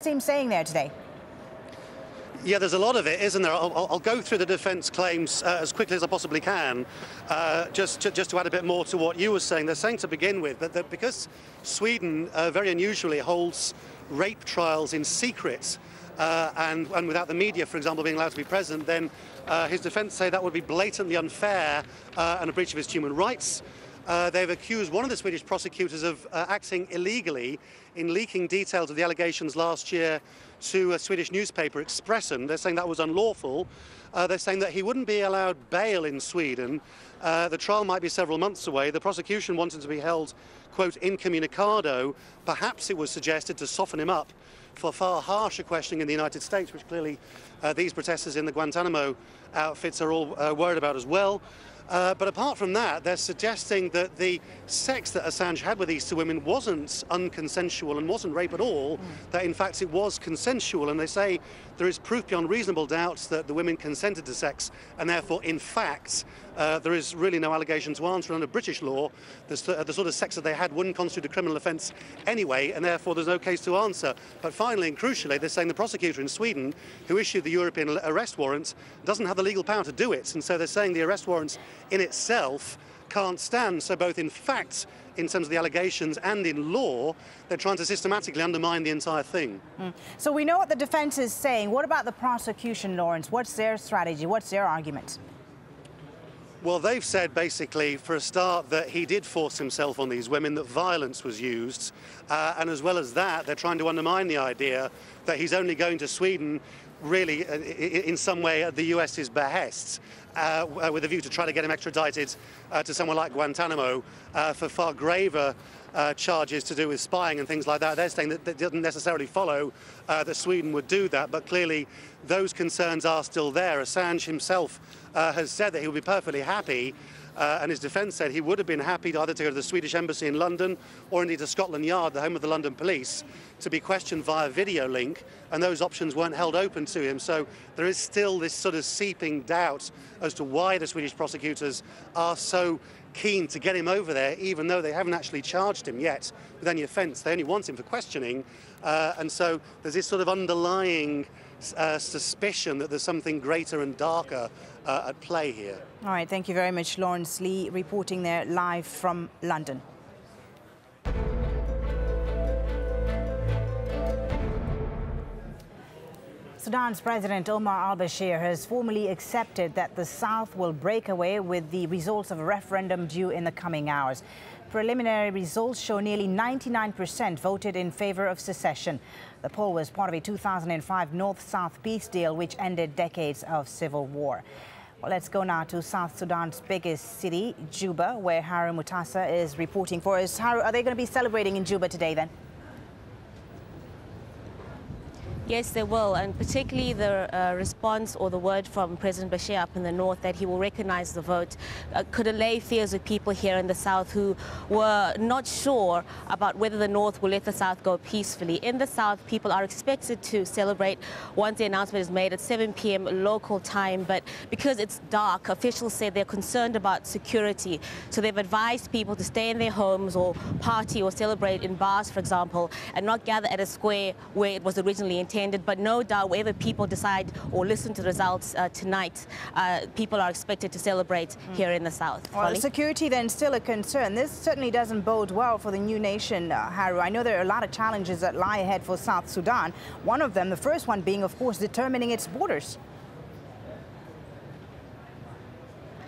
team saying there today? Yeah, there's a lot of it, isn't there? I'll go through the defence claims as quickly as I possibly can, just to add a bit more to what you were saying. They're saying to begin with that because Sweden very unusually holds rape trials in secret and without the media, for example, being allowed to be present, then his defence say that would be blatantly unfair and a breach of his human rights. They've accused one of the Swedish prosecutors of acting illegally in leaking details of the allegations last year to a Swedish newspaper, Expressen. They're saying that was unlawful. They're saying that he wouldn't be allowed bail in Sweden. The trial might be several months away. The prosecution wanted to be held, quote, incommunicado. Perhaps it was suggested to soften him up for far harsher questioning in the United States, which clearly these protesters in the Guantanamo outfits are all worried about as well. But apart from that, they're suggesting that the sex that Assange had with these two women wasn't unconsensual and wasn't rape at all, that in fact it was consensual. And they say there is proof beyond reasonable doubt that the women consented to sex, and therefore, in fact, there is really no allegation to answer. Under British law, the sort of sex that they had wouldn't constitute a criminal offence anyway, and therefore there's no case to answer. But finally and crucially, they're saying the prosecutor in Sweden, who issued the European arrest warrant, doesn't have the legal power to do it. And so they're saying the arrest warrants in itself can't stand. So both in fact, in terms of the allegations, and in law, they're trying to systematically undermine the entire thing. So we know what the defence is saying. What about the prosecution, Lawrence? What's their strategy? What's their argument? Well, they've said basically, for a start, that he did force himself on these women, that violence was used. And as well as that, they're trying to undermine the idea that he's only going to Sweden really in some way at the US's behest, with a view to try to get him extradited to somewhere like Guantanamo for far graver charges to do with spying and things like that. They're saying that it doesn't necessarily follow that Sweden would do that, but clearly those concerns are still there. Assange himself has said that he would be perfectly happy, and his defence said he would have been happy to either to go to the Swedish embassy in London or indeed to Scotland Yard, the home of the London police, to be questioned via video link, and those options weren't held open to him. So there is still this sort of seeping doubt as to why the Swedish prosecutors are so keen to get him over there, even though they haven't actually charged him yet with any offence. They only want him for questioning, and so there's this sort of underlying suspicion that there's something greater and darker at play here. All right, thank you very much, Lawrence Lee, reporting there live from London. Sudan's President Omar al-Bashir has formally accepted that the South will break away with the results of a referendum due in the coming hours. Preliminary results show nearly 99% voted in favor of secession. The poll was part of a 2005 North-South peace deal which ended decades of civil war. Well, let's go now to South Sudan's biggest city, Juba, where Haru Mutasa is reporting for us. Haru, are they going to be celebrating in Juba today then? Yes, they will, and particularly the response or the word from President Bashir up in the north that he will recognize the vote could allay fears of people here in the south who were not sure about whether the north will let the south go peacefully. In the south, people are expected to celebrate once the announcement is made at 7 p.m. local time, but because it's dark, officials said they're concerned about security, so they've advised people to stay in their homes or party or celebrate in bars, for example, and not gather at a square where it was originally intended. But no doubt, wherever people decide or listen to the results tonight, people are expected to celebrate here in the south. Well, security then still a concern. This certainly doesn't bode well for the new nation, Haru. I know there are a lot of challenges that lie ahead for South Sudan. One of them, the first one being, of course, determining its borders.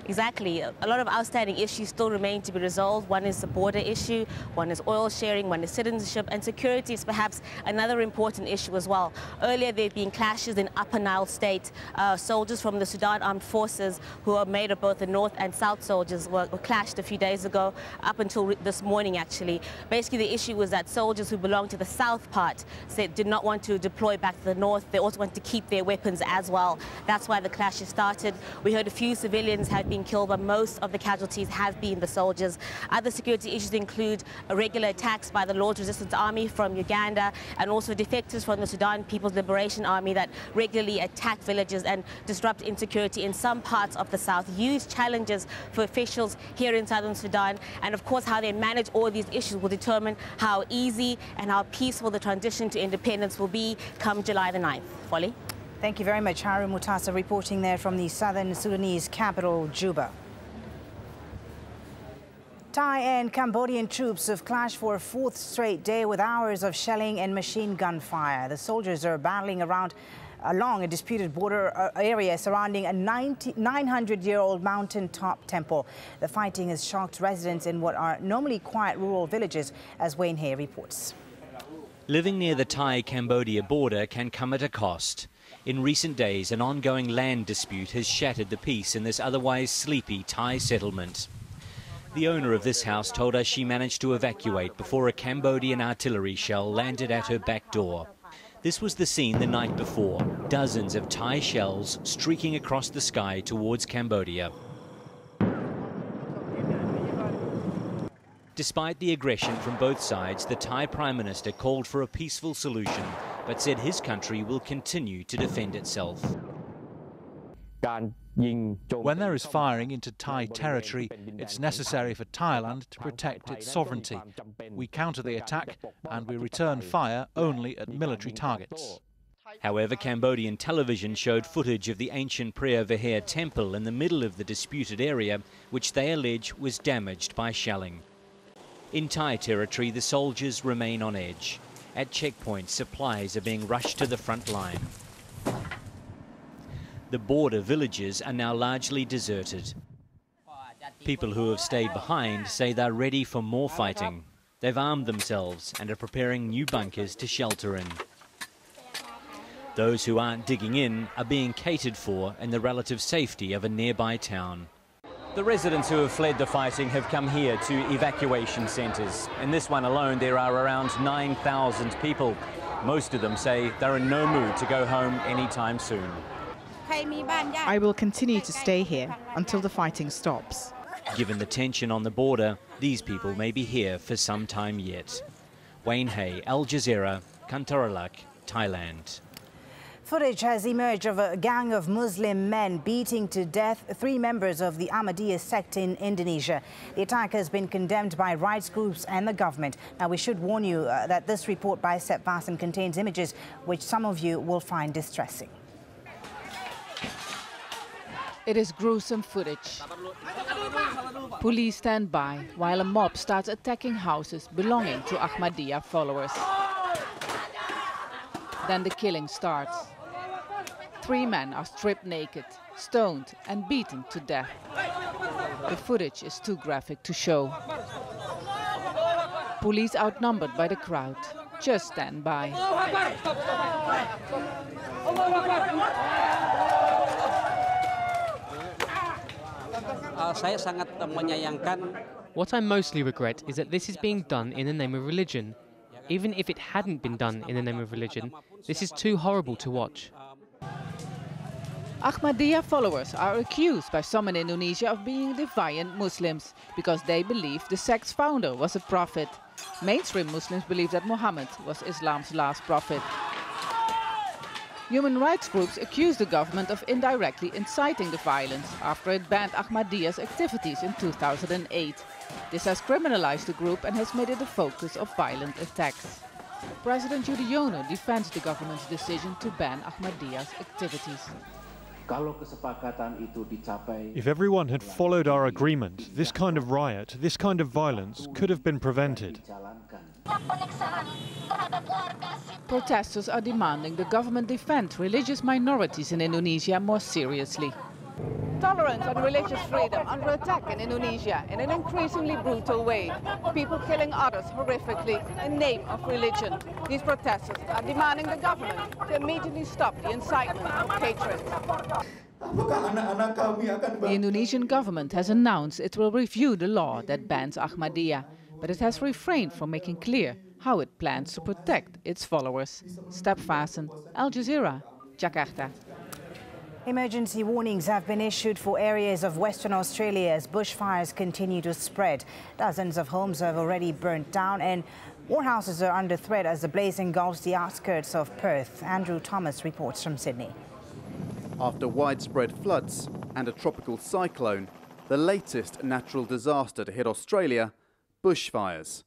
Exactly. A lot of outstanding issues still remain to be resolved. One is the border issue, one is oil sharing, one is citizenship, and security is perhaps another important issue as well. Earlier, there have been clashes in Upper Nile State. Soldiers from the Sudan Armed Forces, who are made of both the North and South soldiers, were clashed a few days ago, up until this morning, actually. Basically, the issue was that soldiers who belong to the South part did not want to deploy back to the North. They also want to keep their weapons as well. That's why the clashes started. We heard a few civilians have been been killed, but most of the casualties have been the soldiers. Other security issues include irregular attacks by the Lord's Resistance Army from Uganda and also defectors from the Sudan People's Liberation Army that regularly attack villages and disrupt insecurity in some parts of the south. Huge challenges for officials here in southern Sudan, and of course how they manage all these issues will determine how easy and how peaceful the transition to independence will be come July the 9th. Folly? Thank you very much, Haru Mutasa, reporting there from the southern Sudanese capital, Juba. Thai and Cambodian troops have clashed for a fourth straight day with hours of shelling and machine gun fire. The soldiers are battling along a disputed border area surrounding a 900-year-old mountaintop temple. The fighting has shocked residents in what are normally quiet rural villages, as Wayne Hay reports. Living near the Thai-Cambodia border can come at a cost. In recent days, an ongoing land dispute has shattered the peace in this otherwise sleepy Thai settlement. The owner of this house told us she managed to evacuate before a Cambodian artillery shell landed at her back door. This was the scene the night before, dozens of Thai shells streaking across the sky towards Cambodia. Despite the aggression from both sides, the Thai Prime Minister called for a peaceful solution, but said his country will continue to defend itself. When there is firing into Thai territory, it's necessary for Thailand to protect its sovereignty. We counter the attack and we return fire only at military targets. However, Cambodian television showed footage of the ancient Preah Vihear temple in the middle of the disputed area, which they allege was damaged by shelling. In Thai territory, the soldiers remain on edge. At checkpoints, supplies are being rushed to the front line. The border villages are now largely deserted. People who have stayed behind say they're ready for more fighting. They've armed themselves and are preparing new bunkers to shelter in. Those who aren't digging in are being catered for in the relative safety of a nearby town. The residents who have fled the fighting have come here to evacuation centres. In this one alone, there are around 9,000 people. Most of them say they're in no mood to go home anytime soon. I will continue to stay here until the fighting stops. Given the tension on the border, these people may be here for some time yet. Wayne Hay, Al Jazeera, Kantaralak, Thailand. Footage has emerged of a gang of Muslim men beating to death 3 members of the Ahmadiyya sect in Indonesia. The attack has been condemned by rights groups and the government. Now, we should warn you that this report by Sepp Vassen contains images which some of you will find distressing. It is gruesome footage. Police stand by while a mob starts attacking houses belonging to Ahmadiyya followers. Then the killing starts. 3 men are stripped naked, stoned and beaten to death. The footage is too graphic to show. Police outnumbered by the crowd just stand by. What I mostly regret is that this is being done in the name of religion. Even if it hadn't been done in the name of religion, this is too horrible to watch. Ahmadiyya followers are accused by some in Indonesia of being defiant Muslims because they believe the sect's founder was a prophet. Mainstream Muslims believe that Muhammad was Islam's last prophet. Human rights groups accuse the government of indirectly inciting the violence after it banned Ahmadiyya's activities in 2008. This has criminalized the group and has made it the focus of violent attacks. President Yudhoyono defends the government's decision to ban Ahmadiyya's activities. If everyone had followed our agreement, this kind of riot, this kind of violence could have been prevented. Protesters are demanding the government defend religious minorities in Indonesia more seriously. Tolerance and religious freedom under attack in Indonesia in an increasingly brutal way. People killing others horrifically in name of religion. These protesters are demanding the government to immediately stop the incitement of hatred. The Indonesian government has announced it will review the law that bans Ahmadiyya, but it has refrained from making clear how it plans to protect its followers. Sepp Vassen, Al Jazeera, Jakarta. Emergency warnings have been issued for areas of Western Australia as bushfires continue to spread. Dozens of homes have already burnt down and more houses are under threat as the blaze engulfs the outskirts of Perth. Andrew Thomas reports from Sydney. After widespread floods and a tropical cyclone, the latest natural disaster to hit Australia, bushfires.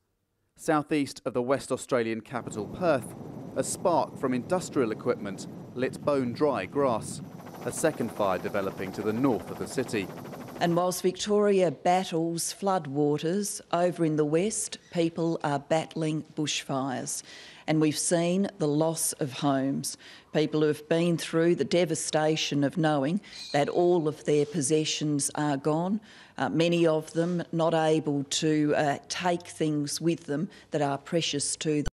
Southeast of the West Australian capital Perth, a spark from industrial equipment lit bone-dry grass. A second fire developing to the north of the city. And whilst Victoria battles floodwaters, over in the west, people are battling bushfires. And we've seen the loss of homes. People who have been through the devastation of knowing that all of their possessions are gone, many of them not able to take things with them that are precious to them.